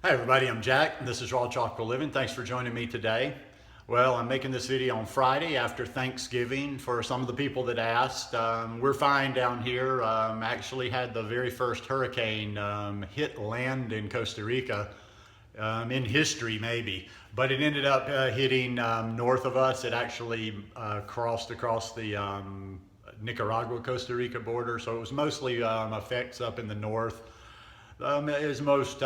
Hi everybody, I'm Jack, and this is Raw Chocolate Living. Thanks for joining me today. Well, I'm making this video on Friday after Thanksgiving for some of the people that asked. We're fine down here. Actually had the very first hurricane hit land in Costa Rica, in history maybe, but it ended up hitting north of us. It actually crossed across the Nicaragua-Costa Rica border, so it was mostly effects up in the north. As most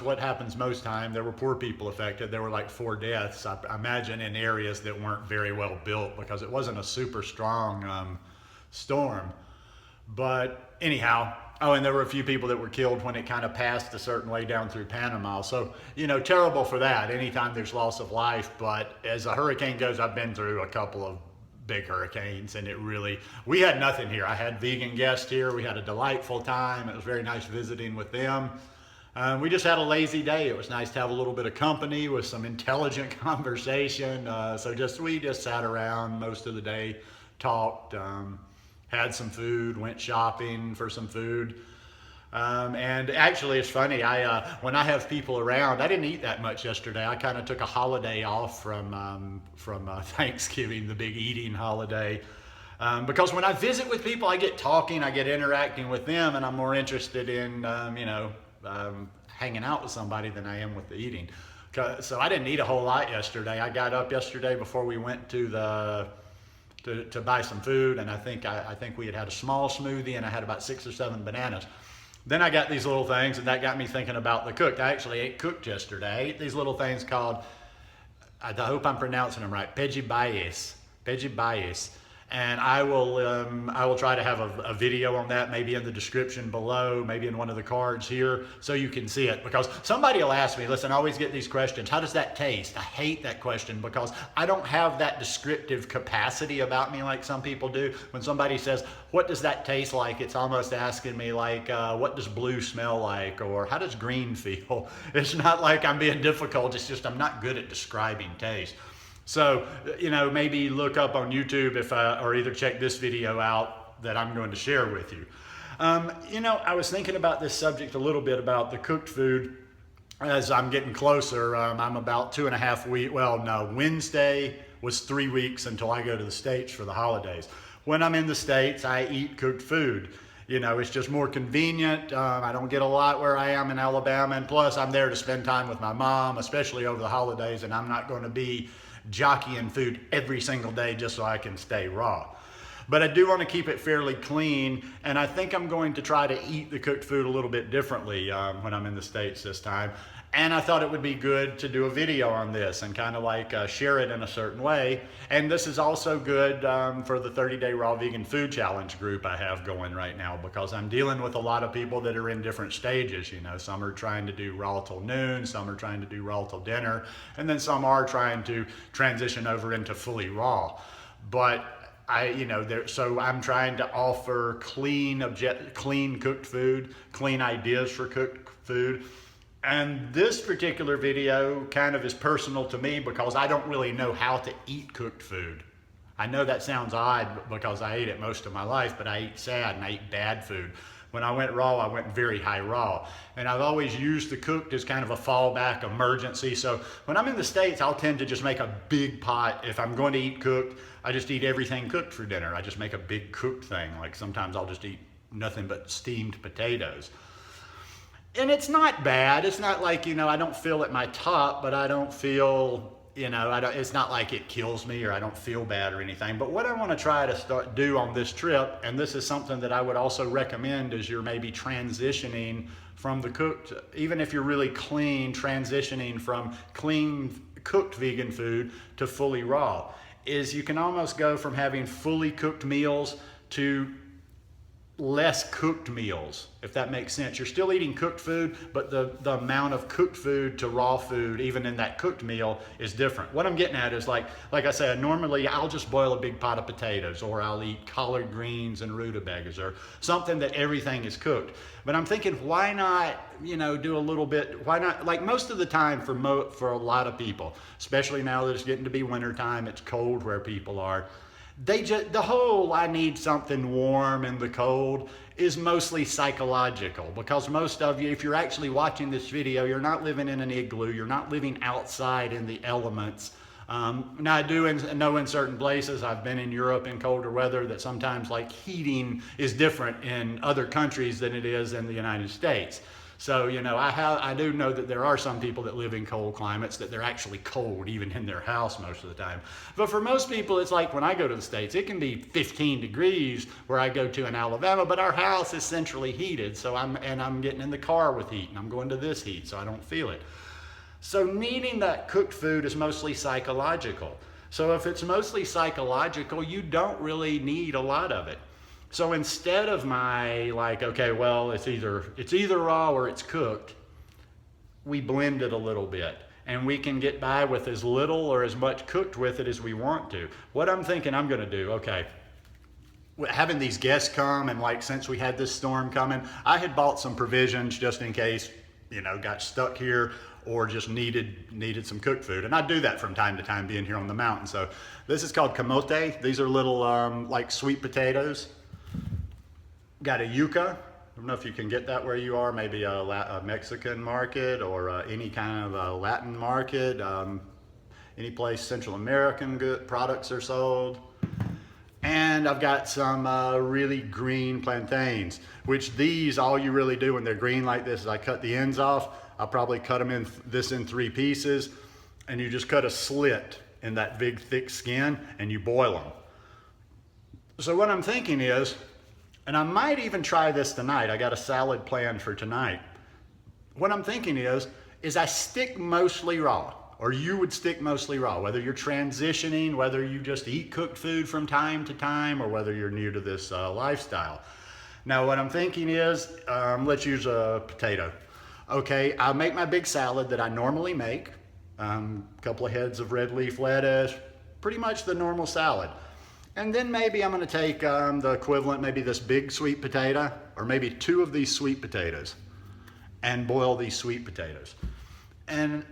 what happens most time, there were poor people affected. There were like 4 deaths, I imagine, in areas that weren't very well built because it wasn't a super strong storm. But anyhow, oh, and there were a few people that were killed when it kind of passed a certain way down through Panama. So, terrible for that anytime there's loss of life. But as a hurricane goes, I've been through a couple of big hurricanes, and we had nothing here. I had vegan guests here. We had a delightful time. It was very nice visiting with them. We just had a lazy day. It was nice to have a little bit of company with some intelligent conversation. We just sat around most of the day, talked, had some food, went shopping for some food. And actually, it's funny. When I have people around, I didn't eat that much yesterday. I kind of took a holiday off from Thanksgiving, the big eating holiday, because when I visit with people, I get talking, I get interacting with them, and I'm more interested in hanging out with somebody than I am with the eating. So I didn't eat a whole lot yesterday. I got up yesterday before we went to buy some food, and I think we had a small smoothie, and I had about 6 or 7 bananas. Then I got these little things, and that got me thinking about the cooked. I actually ate cooked yesterday. I ate these little things called, I hope I'm pronouncing them right, pejibayes. And I will try to have a video on that, maybe in the description below, maybe in one of the cards here, so you can see it. Because somebody will ask me, listen, I always get these questions, how does that taste? I hate that question because I don't have that descriptive capacity about me like some people do. When somebody says, what does that taste like? It's almost asking me like, what does blue smell like? Or how does green feel? It's not like I'm being difficult, it's just I'm not good at describing taste. So, maybe look up on YouTube or either check this video out that I'm going to share with you. I was thinking about this subject a little bit about the cooked food as I'm getting closer. I'm about 2.5 weeks. Well, no, Wednesday was 3 weeks until I go to the States for the holidays. When I'm in the States, I eat cooked food. It's just more convenient. I don't get a lot where I am in Alabama. And plus, I'm there to spend time with my mom, especially over the holidays, and I'm not going to be jockeying food every single day just so I can stay raw. But I do want to keep it fairly clean, and I think I'm going to try to eat the cooked food a little bit differently when I'm in the States this time. And I thought it would be good to do a video on this and kind of like share it in a certain way. And this is also good for the 30-day raw vegan food challenge group I have going right now, because I'm dealing with a lot of people that are in different stages. Some are trying to do raw till noon, some are trying to do raw till dinner, and then some are trying to transition over into fully raw. But so I'm trying to offer clean cooked food, clean ideas for cooked food. And this particular video kind of is personal to me because I don't really know how to eat cooked food. I know that sounds odd because I ate it most of my life, but I eat sad and I eat bad food. When I went raw, I went very high raw. And I've always used the cooked as kind of a fallback emergency. So when I'm in the States, I'll tend to just make a big pot. If I'm going to eat cooked, I just eat everything cooked for dinner. I just make a big cooked thing. Like sometimes I'll just eat nothing but steamed potatoes. And it's not bad. It's not like, I don't feel at my top, but I don't feel, it's not like it kills me or I don't feel bad or anything. But what I want to try to do on this trip, and this is something that I would also recommend as you're maybe transitioning from the cooked, even if you're really clean, transitioning from clean cooked vegan food to fully raw, is you can almost go from having fully cooked meals to less cooked meals, if that makes sense. You're still eating cooked food, but the amount of cooked food to raw food, even in that cooked meal, is different. What I'm getting at is like I said, normally I'll just boil a big pot of potatoes, or I'll eat collard greens and rutabagas, or something that everything is cooked. But I'm thinking, why not, do a little bit, why not, like most of the time for a lot of people, especially now that it's getting to be winter time, it's cold where people are, The whole I need something warm in the cold is mostly psychological, because most of you, if you're actually watching this video, you're not living in an igloo, you're not living outside in the elements. Now I do know in certain places, I've been in Europe in colder weather, that sometimes like heating is different in other countries than it is in the United States. So, you know, I do know that there are some people that live in cold climates that they're actually cold even in their house most of the time. But for most people, it's like when I go to the States, it can be 15 degrees where I go to in Alabama, but our house is centrally heated. So I'm getting in the car with heat, and I'm going to this heat, so I don't feel it. So needing that cooked food is mostly psychological. So if it's mostly psychological, you don't really need a lot of it. So instead of my like, okay, well, it's either raw or it's cooked, we blend it a little bit, and we can get by with as little or as much cooked with it as we want to. What I'm thinking I'm gonna do, okay, having these guests come, and like since we had this storm coming, I had bought some provisions just in case, you know, got stuck here or just needed some cooked food. And I do that from time to time being here on the mountain. So this is called camote. These are little like sweet potatoes. Got a yuca. I don't know if you can get that where you are, maybe a Mexican market or any kind of a Latin market. Any place Central American good products are sold. And I've got some really green plantains, which these, all you really do when they're green like this is I cut the ends off. I'll probably cut them in 3 pieces, and you just cut a slit in that big thick skin and you boil them. So what I'm thinking is, and I might even try this tonight. I got a salad planned for tonight. What I'm thinking is I stick mostly raw, or you would stick mostly raw, whether you're transitioning, whether you just eat cooked food from time to time, or whether you're new to this lifestyle. Now what I'm thinking is, let's use a potato. Okay, I'll make my big salad that I normally make, a couple of heads of red leaf lettuce, pretty much the normal salad. And then maybe I'm gonna take the equivalent, maybe this big sweet potato, or maybe 2 of these sweet potatoes, and boil these sweet potatoes. And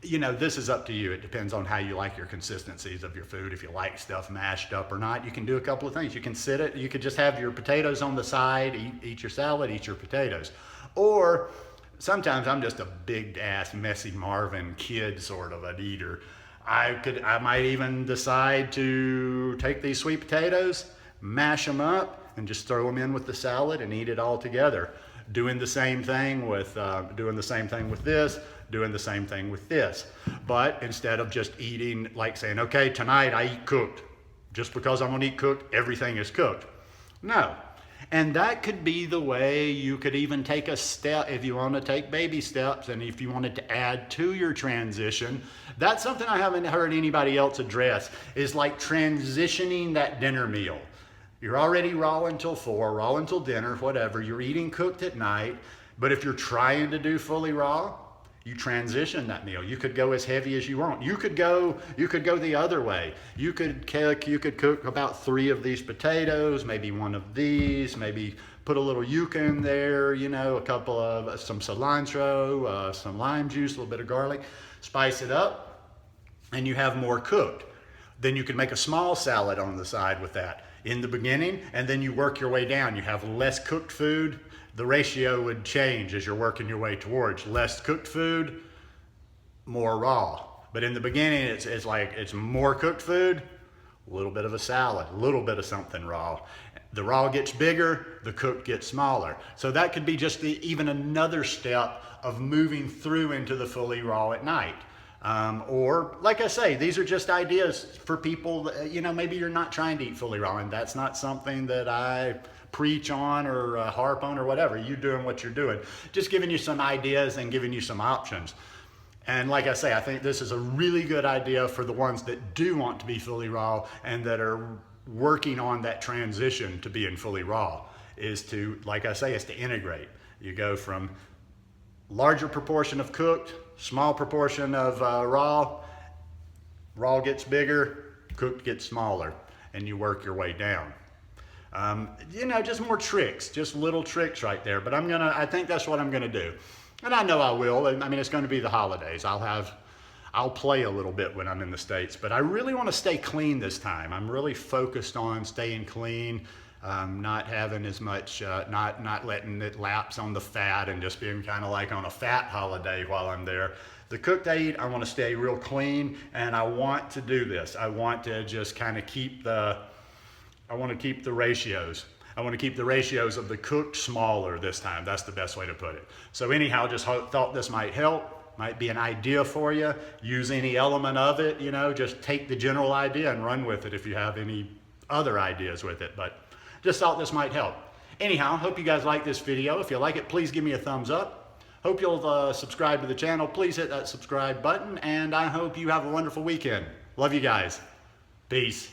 you know, this is up to you. It depends on how you like your consistencies of your food. If you like stuff mashed up or not, you can do a couple of things. You can you could just have your potatoes on the side, eat your salad, eat your potatoes. Or sometimes I'm just a big ass messy Marvin kid sort of an eater. I might even decide to take these sweet potatoes, mash them up, and just throw them in with the salad and eat it all together. Doing the same thing with this, doing the same thing with this. But instead of just eating, like saying, okay, tonight I eat cooked. Just because I'm gonna eat cooked, everything is cooked. No. And that could be the way you could even take a step if you want to take baby steps, and if you wanted to add to your transition. That's something I haven't heard anybody else address, is like transitioning that dinner meal. You're already raw until 4, raw until dinner, whatever. You're eating cooked at night, but if you're trying to do fully raw, you transition that meal. You could go as heavy as you want. You could go the other way. You could cook about 3 of these potatoes, maybe 1 of these, maybe put a little yuca in there, you know, a couple of some cilantro, some lime juice, a little bit of garlic, spice it up, and you have more cooked. Then you can make a small salad on the side with that in the beginning, and then you work your way down. You have less cooked food. The ratio would change as you're working your way towards less cooked food, more raw. But in the beginning, it's like it's more cooked food, a little bit of a salad, a little bit of something raw. The raw gets bigger, the cooked gets smaller. So that could be just even another step of moving through into the fully raw at night. Or like I say, these are just ideas for people that, you know, maybe you're not trying to eat fully raw, and that's not something that I preach on or harp on or whatever. You doing what you're doing. Just giving you some ideas and giving you some options. And like I say, I think this is a really good idea for the ones that do want to be fully raw and that are working on that transition to being fully raw, is to, like I say, is to integrate. You go from larger proportion of cooked, small proportion of raw gets bigger, cooked gets smaller, and you work your way down. You know, just more tricks, just little tricks right there. But I think that's what I'm gonna do. And I know I will. I mean, it's gonna be the holidays. I'll play a little bit when I'm in the States, but I really want to stay clean this time. I'm really focused on staying clean, not having as much, not letting it lapse on the fat and just being kind of like on a fat holiday while I'm there. The cooked I eat, I want to stay real clean, and I want to do this. I want to just kind of keep the ratios. I want to keep the ratios of the cooked smaller this time. That's the best way to put it. So anyhow, just thought this might help, might be an idea for you. Use any element of it, you know, just take the general idea and run with it if you have any other ideas with it. But just thought this might help. Anyhow, hope you guys like this video. If you like it, please give me a thumbs up. Hope you'll subscribe to the channel. Please hit that subscribe button, and I hope you have a wonderful weekend. Love you guys. Peace.